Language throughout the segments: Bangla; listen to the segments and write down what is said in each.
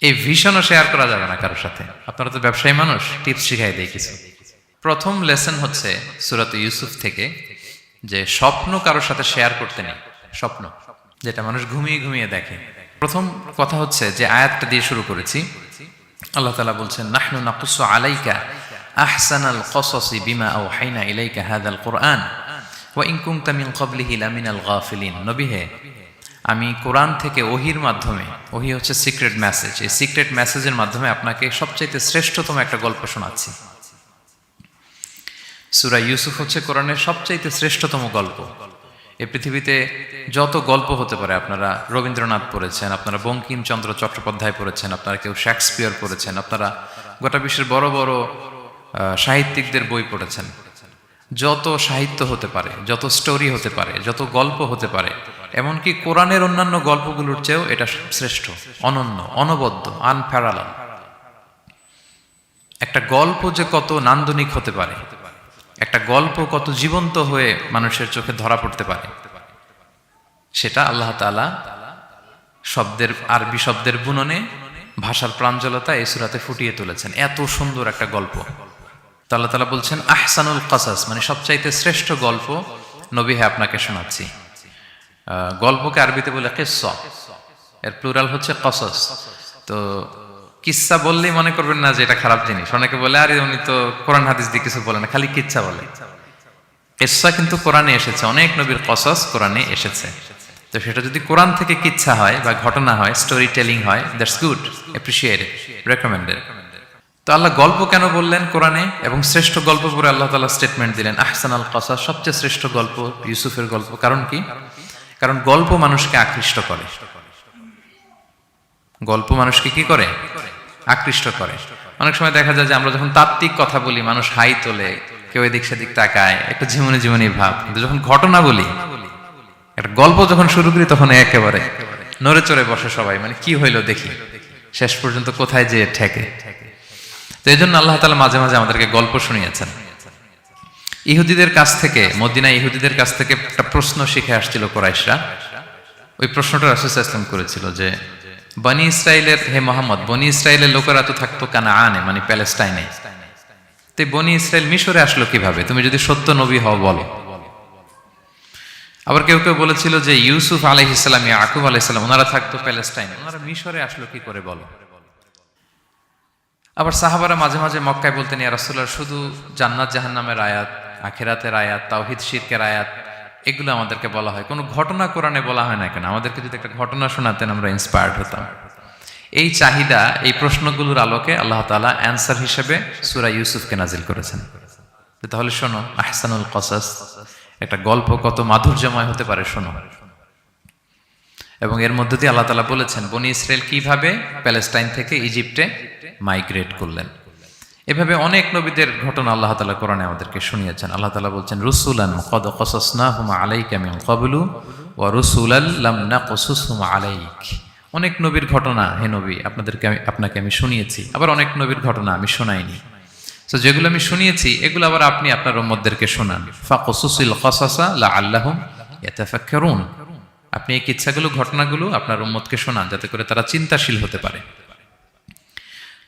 এই ভিশনও শেয়ার করা যাবে না কারোর সাথে। আপনারা তো ব্যবসায়ী মানুষ, টিপস শিখাই দেয় কিছু। প্রথম লেসন হচ্ছে সূরাত ইউসুফ থেকে যে স্বপ্ন কারোর সাথে শেয়ার করতে নেই। স্বপ্ন যেটা মানুষ ঘুমিয়ে ঘুমিয়ে দেখে। প্রথম কথা হচ্ছে যে আয়াতটা দিয়ে শুরু করেছি, আল্লাহ তাআলা বলছেন নাহনু নাকুসু আলাইকা আহসানাল কসসি বিমা আওহাইনা ইলাইকা হাযাল কুরআন ওয়া ইন কুনতা মিন ক্বাবলিহি লামিনাল গাফিলিন। নবী হে, আমি কোরআন থেকে ওহির মাধ্যমে, ওহি হচ্ছে সিক্রেট মেসেজ, এই সিক্রেট মেসেজের মাধ্যমে আপনাকে সবচাইতে শ্রেষ্ঠতম একটা গল্প শোনাচ্ছি। সূরা ইউসুফ হচ্ছে কোরআনের সবচাইতে শ্রেষ্ঠতম গল্প। এই পৃথিবীতে যত গল্প হতে পারে, আপনারা রবীন্দ্রনাথ পড়েছেন, আপনারা বঙ্কিমচন্দ্র চট্টোপাধ্যায় পড়েছেন, আপনারা কেউ শেক্সপিয়ার পড়েছেন, আপনারা গোটা বিশ্বের বড় বড় সাহিত্যিকদের বই পড়েছেন। যত সাহিত্য হতে পারে, যত স্টোরি হতে পারে, যত গল্প হতে পারে, এমনকি কোরআনের অন্যান্য গল্পগুলোর চেয়েও এটা শ্রেষ্ঠ, অনন্য, অনবদ্য, আনপ্যারালাল। একটা গল্প যে কত নান্দনিক হতে পারে, একটা গল্প কত জীবন্ত হয়ে মানুষের চোখে ধরা পড়তে পারে, সেটা আল্লাহ তাআলা শব্দের, আরবি শব্দের বুননে, ভাষার প্রাঞ্জলতা এই সূরাতে ফুটিয়ে তুলেছেন। এত সুন্দর একটা গল্প। আল্লাহ তাআলা বলছেন আহসানুল কসাস, মানে সবচাইতে শ্রেষ্ঠ গল্প নবী হে আপনাকে শোনাচ্ছি। গল্পকে আরবিতে বলে কিসসা, এর প্লুরাল হচ্ছে কসস। তো কিসসা বললেই মনে করবেন না যে এটা খারাপ জিনিস। অনেকে বলে আরে উনি তো কোরআন হাদিস দিয়ে কিছু বলে না, খালি কিচ্ছা বলে। কিসসা কিন্তু কোরআনে এসেছে, অনেক নবীর কসস কোরআনে এসেছে। তো সেটা যদি কোরআন থেকে কিচ্ছা হয় বা ঘটনা হয়, স্টোরি টেলিং হয়, দ্যাটস গুড, অ্যাপ্রিশিয়েটেড, রেকমেন্ডেড। তো আল্লাহ গল্প কেন বললেন কোরআনে, এবং শ্রেষ্ঠ গল্প পরে আল্লাহ তাআলা স্টেটমেন্ট দিলেন আহসানাল কসাস, সবচেয়ে শ্রেষ্ঠ গল্প ইউসুফের গল্প। কারণ কি? কারণ গল্প মানুষকে আকৃষ্ট করে। গল্প মানুষকে কি করে? আকৃষ্ট করে। অনেক সময় দেখা যায় যে আমরা যখন তাত্ত্বিক কথা বলি, মানুষ হাই তোলে, কেউ এদিক সেদিক তাকায়, একটা ঝিমুনি ঝিমুনি ভাব। কিন্তু যখন ঘটনা বলি, একটা গল্প যখন শুরু করি, তখন একেবারে নড়ে চড়ে বসে সবাই, মানে কি হইলো দেখি, শেষ পর্যন্ত কোথায় যেয়ে ঠেকে। তো এই জন্য আল্লাহ তাআলা মাঝে মাঝে আমাদেরকে গল্প শুনিয়েছেন। ইহুদিদের কাছ থেকে, মদিনা ইহুদিদের কাছ থেকে একটা প্রশ্ন শিখে আসছিল কুরাইশরা। ওই প্রশ্নটা রাসূল সাল্লাল্লাহু আলাইহি ওয়াসাল্লাম করেছিল যে বনি ইসরাইলের, হে মুহাম্মদ, বনি ইসরাইলের লোকেরা তো থাকতো কানাআনে, মানে প্যালেস্টাইনে, তো বনি ইসরাইল মিশরে আসলো কিভাবে? তুমি যদি সত্য নবী হও বলো। আবার কেউ কেউ বলেছিল যে ইউসুফ আলাইহিস সালাম, ইয়াকুব আলাইহিস সালাম, ওনারা থাকতো প্যালেস্টাইনে, ওনারা মিশরে আসলো কি করে বলো। আবার সাহাবারা মাঝে মাঝে মক্কায় বলতেন, ইয়া রাসূলুল্লাহ, শুধু জান্নাত জাহান্নামের আয়াত, আখিরাতের আয়াত, তাওহীদ শিরকের আয়াত, এগুলো আমাদেরকে বলা হয়, কোনো ঘটনা কোরআনে বলা হয় না কেন? আমাদেরকে যদি একটা ঘটনা শোনাতেন আমরা ইন্সপায়ার্ড হতাম। এই চাহিদা, এই প্রশ্নগুলোর আলোকে আল্লাহ তাআলা অ্যানসার হিসেবে সূরা ইউসুফকে নাজিল করেছেন। তাহলে শোনো, আহসানুল কসাস, একটা গল্প কত মাধুর্যময় হতে পারে শোনো। এবং এর মধ্যে দিয়ে আল্লাহ তাআলা বলেছেন বনি ইসরাইল কিভাবে প্যালেস্টাইন থেকে ইজিপ্টে মাইগ্রেট করলেন। এভাবে অনেক নবীদের ঘটনা আল্লাহ তাআলা কোরআনে আমাদেরকে শুনিয়েছেন। আল্লাহ তাআলা বলছেন রুসুলান কদ কসাসনাহুম আলাইকা মিন ক্বাবলু ওয়া রুসুলাল লাম নাকসুসহুম আলাইক। অনেক নবীর ঘটনা হে নবী আপনাকে আমি শুনিয়েছি, আবার অনেক নবীর ঘটনা আমি শোনাইনি। তো যেগুলো আমি শুনিয়েছি এগুলো আবার আপনি আপনার উম্মতদেরকে শোনান। ফাকসুসিল কসাসা লাআল্লাহুম ইয়াতাফাক্কারুন। আপনি এই কিচ্ছাগুলো, ঘটনাগুলো আপনার উম্মতকে শোনান, যাতে করে তারা চিন্তাশীল হতে পারে।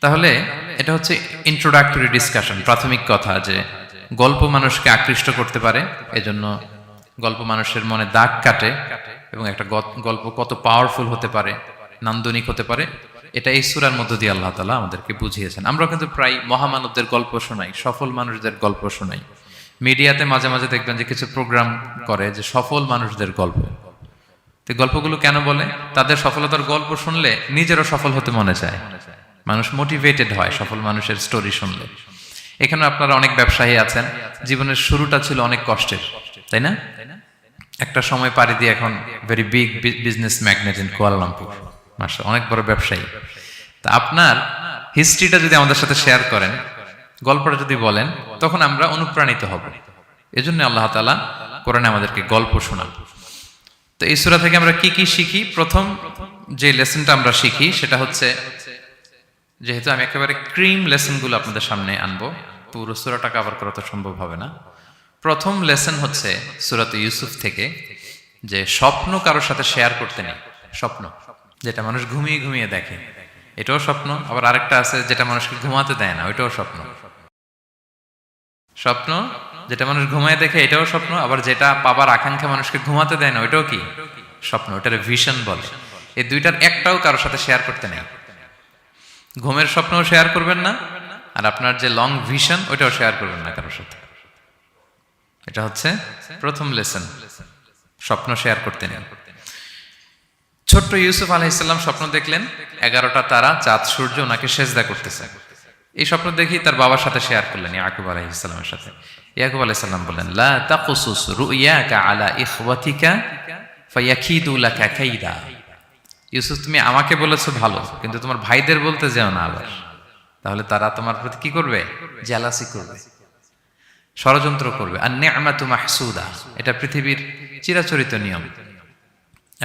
তাহলে এটা হচ্ছে ইন্ট্রোডাক্টরি ডিসকাশন, প্রাথমিক কথা, যে গল্প মানুষকে আকৃষ্ট করতে পারে, এজন্য গল্প মানুষের মনে দাগ কাটে, এবং একটা গল্প কত পাওয়ারফুল হতে পারে, নান্দনিক হতে পারে, এটা এই সূরার মধ্য দিয়ে আল্লাহ তাআলা আমাদেরকে বুঝিয়েছেন। আমরা কিন্তু প্রায় মহামানবদের গল্প শোনাই, সফল মানুষদের গল্প শোনাই। মিডিয়াতে মাঝে মাঝে দেখবেন যে কিছু প্রোগ্রাম করে যে সফল মানুষদের গল্প। তো গল্পগুলো কেন বলে? তাদের সফলতার গল্প শুনলে নিজেরও সফল হতে মনে চায়, মানুষ মোটিভেটেড হয় সফল মানুষের স্টোরি শুনলে। এখানে আপনারা অনেক ব্যবসায়ী আছেন, জীবনের শুরুটা ছিল অনেক কষ্টের, তাই না? একটা সময় পাড়ি দিয়ে এখন very big business magnate in Kuala Lumpur, মাশাআল্লাহ, অনেক বড় ব্যবসায়ী। তা আপনার হিস্ট্রিটা যদি আমাদের সাথে শেয়ার করেন, গল্পটা যদি বলেন, তখন আমরা অনুপ্রাণিত হব। এজন্য আল্লাহ তাআলা কোরআনে আমাদেরকে গল্প শোনান। তো এই সূরা থেকে আমরা কি কি শিখি? প্রথম যে লেসনটা আমরা শিখি সেটা হচ্ছে, যেহেতু আমি একেবারে ক্রিম লেসনগুলো আপনাদের সামনে আনবো, পুরো সূরাটা কভার করা তো সম্ভব হবে না। প্রথম লেসন হচ্ছে সূরাত ইউসুফ থেকে যে স্বপ্ন কারোর সাথে শেয়ার করতে নেই। স্বপ্ন যেটা মানুষ ঘুমিয়ে ঘুমিয়ে দেখে, এটাও স্বপ্ন। আবার আরেকটা আছে যেটা মানুষকে ঘুমাতে দেয় না, ওইটাও স্বপ্ন। স্বপ্ন যেটা মানুষ ঘুমায় দেখে, এটাও স্বপ্ন। আবার যেটা পাবার আকাঙ্ক্ষা মানুষকে ঘুমাতে দেয় না, ওইটাও কি স্বপ্ন। ওটার ভিশন বলে। এই দুইটার একটাও কারোর সাথে শেয়ার করতে নেই। ঘুমের স্বপ্নও শেয়ার করবেন না, আর আপনার যে লং ভিশন ওইটাও শেয়ার করবেন না কারোর সাথে। এটা হচ্ছে প্রথম লেসন, স্বপ্ন শেয়ার করতে নেই। ছোট্ট ইউসুফ আলাইহিসসালাম স্বপ্ন দেখলেন 11টা তারা, চাঁদ, সূর্য ওনাকে সেজদা করতেছে। এই স্বপ্ন দেখি তার বাবার সাথে শেয়ার করলেন, ইয়াকুব আলাইহিসসালামের সাথে। ইয়াকুব আলাইহিসসালাম বললেন, লা তাকুসুস রুইয়াকা আলা ইখওয়াতিকা ফায়াকিদু লাকা কাইদা। ইউসুফ, তুমি আমাকে বলেছো ভালো, কিন্তু তোমার ভাইদের বলতে যেও না আবার, তাহলে তারা তোমার প্রতি কি করবে? জেলাসি করবে, ষড়যন্ত্র করবে। আর নি'মাতু মাহসুদা, এটা পৃথিবীর চিরাচরিত নিয়ম।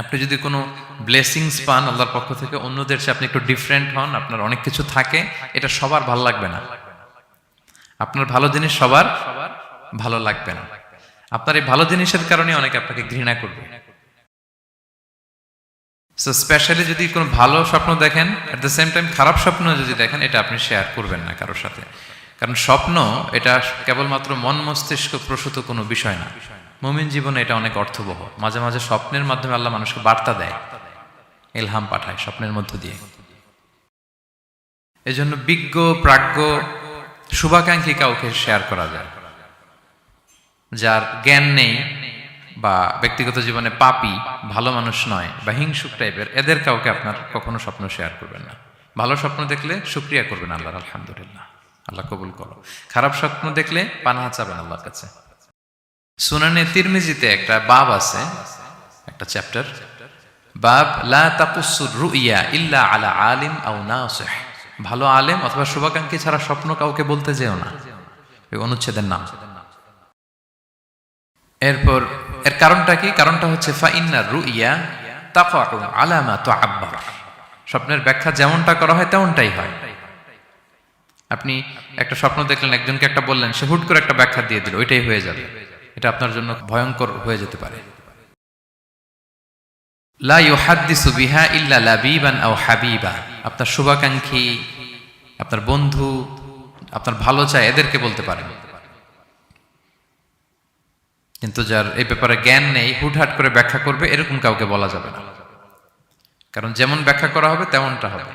আপনি যদি কোনো ব্লেসিংস পান আল্লাহর পক্ষ থেকে, অন্যদের চেয়ে আপনি একটু ডিফারেন্ট হন, আপনার অনেক কিছু থাকে, এটা সবার ভালো লাগবে না। আপনার ভালো জিনিস সবার ভালো লাগবে না। আপনার এই ভালো জিনিসের কারণে অনেকে আপনাকে ঘৃণা করবে। সো স্পেশালি যদি কোনো ভালো স্বপ্ন দেখেন, এট দ্য সেম টাইম খারাপ স্বপ্ন যদি দেখেন, এটা আপনি শেয়ার করবেন না কারোর সাথে। কারণ স্বপ্ন এটা কেবলমাত্র মন মস্তিষ্ক প্রসূত কোনো বিষয় না। মুমিন জীবনে এটা অনেক অর্থবহ। মাঝে মাঝে স্বপ্নের মাধ্যমে আল্লাহ মানুষকে বার্তা দেয়, ইলহাম পাঠায় স্বপ্নের মধ্য দিয়ে। এজন্য বিজ্ঞ, প্রাজ্ঞ, শুভাকাঙ্ক্ষী কাউকে শেয়ার করা যায়। যার জ্ঞান নেই বা ব্যক্তিগত জীবনে পাপী, ভালো মানুষ নয় বা হিংসুক টাইপের, এদের কাউকে আপনার কখনো স্বপ্ন শেয়ার করবেন না। ভালো স্বপ্ন দেখলে শুকরিয়া করবেন আল্লাহর, আলহামদুলিল্লাহ, আল্লাহ কবুল করো। খারাপ স্বপ্ন দেখলে পানাহা চাবেন আল্লাহর কাছে। সুনানে তিরমিজিতে একটা বাব আছে, একটা চ্যাপ্টার, বাব লা তাকুসুর রুইয়া ইল্লা আলা আলিম আও নাসিহ। ভালো আলেম অথবা শুভাকাঙ্ক্ষী ছাড়া স্বপ্ন কাউকে বলতে যেও না, এই অনুচ্ছেদের নাম। এরপর এর কারণটা কি? কারণটা হচ্ছে ফাইন্না রুইয়া তাকাউ আলা মা তুআব্বার। স্বপ্নের ব্যাখ্যা যেমনটা করা হয় তেমনটাই হয়। আপনি একটা স্বপ্ন দেখলেন, একজনকে একটা বললেন, সে হুট করে একটা ব্যাখ্যা দিয়ে দিল, ওইটাই হয়ে যাবে। এটা আপনার জন্য ভয়ঙ্কর হয়ে যেতে পারে। লা ইউহাদ্দিসু বিহা ইল্লা লাবিবান আও হাবিবা। আপনার শুভাকাঙ্ক্ষী, আপনার বন্ধু, আপনার ভালো চায়, এদেরকে বলতে পারেন। কিন্তু যার এই ব্যাপারে জ্ঞান নেই, হুটহাট করে ব্যাখ্যা করবে, এরকম কাউকে বলা যাবে না। কারণ যেমন ব্যাখ্যা করা হবে তেমনটা হবে।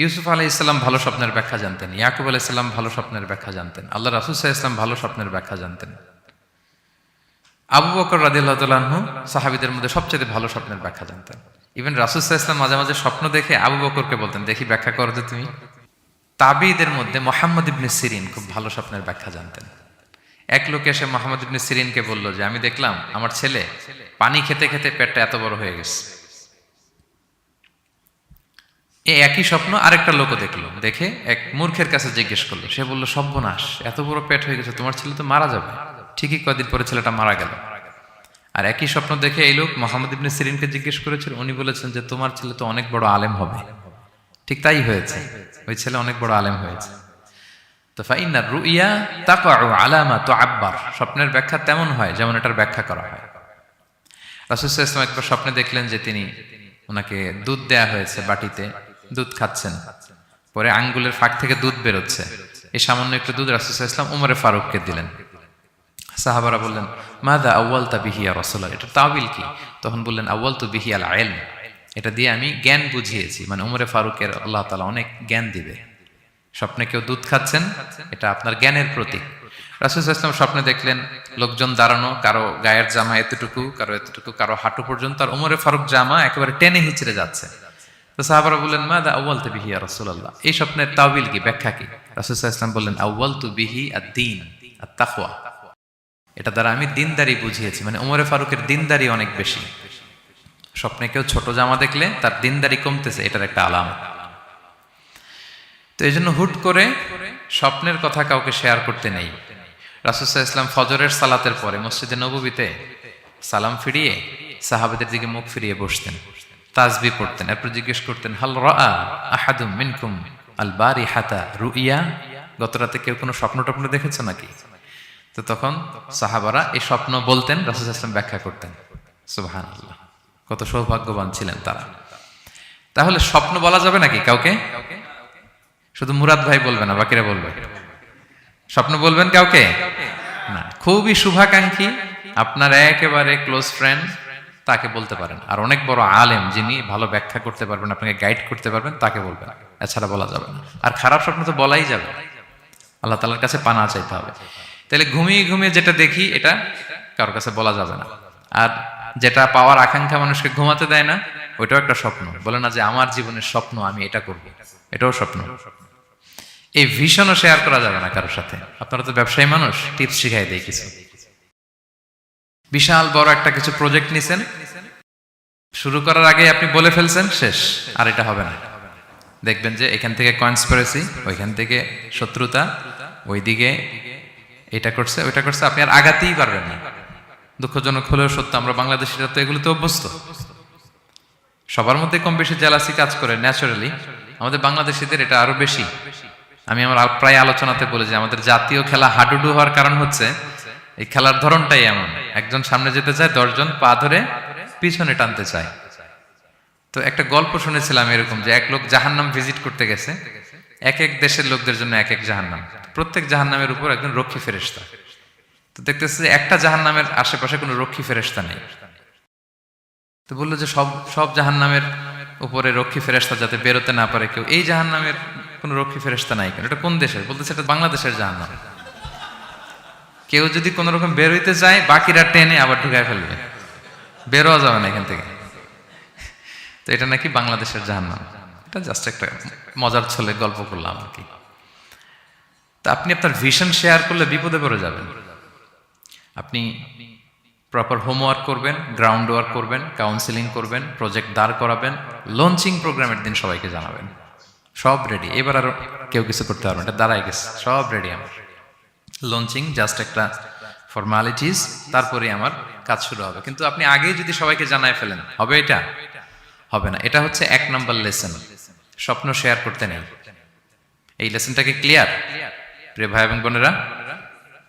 ইউসুফ আলাইহিসসালাম ভালো স্বপ্নের ব্যাখ্যা জানতেন, ইয়াকুব আলাইহিসসালাম ভালো স্বপ্নের ব্যাখ্যা জানতেন, আল্লাহ রাসূল সাল্লাল্লাহু আলাইহি ওয়াসাল্লাম ভালো স্বপ্নের ব্যাখ্যা জানতেন। আবু বকর রাদিয়াল্লাহু তাআলা আনহু সাহাবীদের মধ্যে সবচেয়ে ভালো স্বপ্নের ব্যাখ্যা জানতেন। ইভেন রাসূল সাল্লাল্লাহু আলাইহি ওয়াসাল্লাম মাঝে মাঝে স্বপ্ন দেখে আবু বকরকে বলতেন, দেখি ব্যাখ্যা করো তো তুমি। তাবিঈদের মধ্যে মুহাম্মদ ইবনে সিরিন খুব ভালো স্বপ্নের ব্যাখ্যা জানতেন। এক লোক এসে মুহাম্মদ ইবনে সিরিনকে বলল যে, আমি দেখলাম আমার ছেলে পানি খেতে খেতে পেটটা এত বড় হয়ে গেছে। এই একই স্বপ্ন আরেকটা লোকও দেখলো, দেখে এক মূর্খের কাছে জিজ্ঞেস করলো। সে বলল, সর্বনাশ, এত বড় পেট হয়ে গেছে, তোমার ছেলে তো মারা যাবে। ঠিকই কদিন পরে ছেলেটা মারা গেল। আর একই স্বপ্ন দেখে এই লোক মুহাম্মদ ইবনে সিরিনকে জিজ্ঞেস করেছিল, উনি বলেছেন যে তোমার ছেলে তো অনেক বড় আলেম হবে। ঠিক তাই হয়েছে, ওই ছেলে অনেক বড় আলেম হয়েছে। তো ফাইন্নার রুইয়া তাকাউ আলা মা তুআব্বার। স্বপ্নের ব্যাখ্যা তেমন হয় যেমন এটার ব্যাখ্যা করা হয়। রাসূল সাল্লাল্লাহু আলাইহি ওয়াসাল্লাম একবার স্বপ্নে দেখলেন যে তিনি, ওনাকে দুধ দেয়া হয়েছে, বাটিতে দুধ খাচ্ছেন, পরে আঙ্গুলের ফাঁক থেকে দুধ বেরোচ্ছে। এই সামান্য একটু দুধ রাসূল সাল্লাল্লাহু আলাইহি ওয়াসাল্লাম উমরে ফারুককে দিলেন। সাহাবারা বললেন, মাযা আউয়ালতা বিহি ইয়া রাসূলুল্লাহ, এটা তাওয়িল কি? তখন বললেন, আউয়ালতু বিহি আল ইলম, এটা দিয়ে আমি জ্ঞান বুঝিয়েছি। মানে উমরে ফারুকের আল্লাহ তাআলা অনেক জ্ঞান দিবে। স্বপ্নে কেউ দুধ খাচ্ছেন, এটা আপনার জ্ঞানের প্রতীক। রাসূল সাল্লাল্লাহু আলাইহি ওয়াসাল্লাম স্বপ্নে দেখলেন লোকজন দাঁড়ানো, কারো গায়ের জামা এতটুকু, কারো এতটুকু, কারো হাঁটু পর্যন্ত, আর উমরে ফারুক জামা একেবারে টেনে হিচড়ে যাচ্ছে। তো সাহাবারা বললেন, মাযা আউয়ালতু বিহি ইয়া রাসূলুল্লাহ, এই স্বপ্নের তাওয়িল কি, ব্যাখ্যা কি? রাসূল সাল্লাল্লাহু আলাইহি ওয়াসাল্লাম বললেন, আউয়ালতু বিহি আদ-দীন আত-তাকওয়া, এটা দ্বারা আমি দিনদারি বুঝিয়েছি। মানে উমরে ফারুকের দিনদারি অনেক বেশি। স্বপ্নে কেউ ছোট জামা দেখলে তার দিনদারি কমতেছে, এটার একটা আলামত। তো এই জন্য হুট করে স্বপ্নের কথা কাউকে শেয়ার করতে নেই। রাসূল সাল্লাল্লাহু আলাইহি ওয়াসাল্লাম ফজরের সালাতের পরে মসজিদে নববীতে সালাম ফিরিয়ে সাহাবাদের দিকে মুখ ফিরিয়ে বসতেন, তাসবিহ পড়তেন, এরপর জিজ্ঞেস করতেন, হাল রাআ আহাদুম মিনকুম আল বারিহাতা রুইয়া, গত রাতে কেউ কোনো স্বপ্ন টপ্ন দেখেছে নাকি? তো তখন সাহাবারা এই স্বপ্ন বলতেন, রাসূল সাল্লাল্লাহু আলাইহি ওয়াসাল্লাম ব্যাখ্যা করতেন। সুবহানাল্লাহ, কত সৌভাগ্যবান ছিলেন তারা। তাহলে স্বপ্ন বলা যাবে নাকি কাউকে? শুধু মুরাদ ভাই বলবে না, বাকিরা বলবে। স্বপ্ন বলবেন কাউকে না। খুবই শুভাকাঙ্ক্ষী, আপনার একেবারে ক্লোজ ফ্রেন্ড, তাকে বলতে পারেন। আর অনেক বড় আলেম, যিনি ভালো ব্যাখ্যা করতে পারবেন, আপনাকে গাইড করতে পারবেন, তাকে বলবেন। এছাড়া বলা যাবে না। আর খারাপ স্বপ্ন তো বলাই যাবে না, আল্লাহ তাআলার কাছে পানা চাইতে হবে। তাহলে ঘুমিয়ে ঘুমিয়ে যেটা দেখি এটা কারোর কাছে বলা যাবে না। আর যেটা পাওয়ার আকাঙ্ক্ষা মানুষকে ঘুমাতে দেয় না, ওইটাও একটা স্বপ্ন। বলে না যে আমার জীবনের স্বপ্ন আমি এটা করব, এটাও স্বপ্ন। এই ভিশনও শেয়ার করা যাবে না কারোর সাথে। আপনারা তো ব্যবসায়ী মানুষ, টিপস শিখাই দেয় কিছু। বিশাল বড় একটা কিছু প্রজেক্ট নিছেন, শুরু করার আগে আপনি বলে ফেলছেন শেষ, আর এটা হবে না। দেখবেন যে এখান থেকে কনস্পিরেসি, ওইখান থেকে শত্রুতা, ওইদিকে এটা করছে ওইটা করছে, আপনি আর আগাতেই পারবেন না। দুঃখজনক হলেও সত্য, আমরা বাংলাদেশিরা তো এগুলোতে অভ্যস্ত। সবার মধ্যে কম বেশি জেলাসি কাজ করে ন্যাচারালি, আমাদের বাংলাদেশিদের এটা আরো বেশি। আমি আমার প্রায় আলোচনাতে বলি যে আমাদের জাতীয় খেলা হাডুডু হওয়ার কারণ হচ্ছে এই খেলার ধরনটাই এমন। একজন সামনে যেতে চায়, 10 জন পা ধরে পিছনে টানতে চায়। তো একটা গল্প শুনেছিলাম এরকম, যে এক লোক জাহান্নাম ভিজিট করতে গেছে। এক এক দেশের লোকদের জন্য এক এক জাহান্নাম, প্রত্যেক জাহান্নামের উপর একজন রক্ষী ফেরেশতা। তো দেখতেছে যে একটা জাহান্নামের আশেপাশে কোনো রক্ষী ফেরেশতা নেই। তো বললো যে সব জাহান্নামের উপরে রক্ষী ফেরেশতা যাতে বেরোতে না পারে কেউ, এই জাহান্নামের কোনো রক্ষী ফেরেশতা নাই কেন? এটা কোন দেশের? বলতেছে এটা বাংলাদেশের জাহান্নাম। কেউ যদি কোনো রকম বেরোইতে চায়, বাকিরা টেনে আবার ঢুকায় ফেলবে, বেরোয়া যাবে না এখান থেকে। তো এটা নাকি বাংলাদেশের জাহান্নাম। এটা জাস্ট একটা মজার ছলে গল্প করলাম আর কি। তা আপনি আপনার ভিশন শেয়ার করলে বিপদে পড়ে যাবেন। আপনি প্রপার হোমওয়ার্ক করবেন, গ্রাউন্ড ওয়ার্ক করবেন, কাউন্সিলিং করবেন, প্রজেক্ট দাঁড় করাবেন, লঞ্চিং প্রোগ্রামের দিন সবাইকে জানাবেন। সব রেডি, এবার আর কেউ কিছু করতে পারবেন, এটা দাঁড়ায় গেছে, সব রেডি আমার। লঞ্চিং জাস্ট একটা ফর্মালিটিস, তারপরে আমার কাজ শুরু হবে। কিন্তু আপনি আগেই যদি সবাইকে জানায় ফেলেন, হবে এটা? হবে না। এটা হচ্ছে 1 নম্বর লেসন, স্বপ্ন শেয়ার করতে নেই। এই লেসনটাকে ক্লিয়ার প্রিয় ভাই এবং বোনেরা?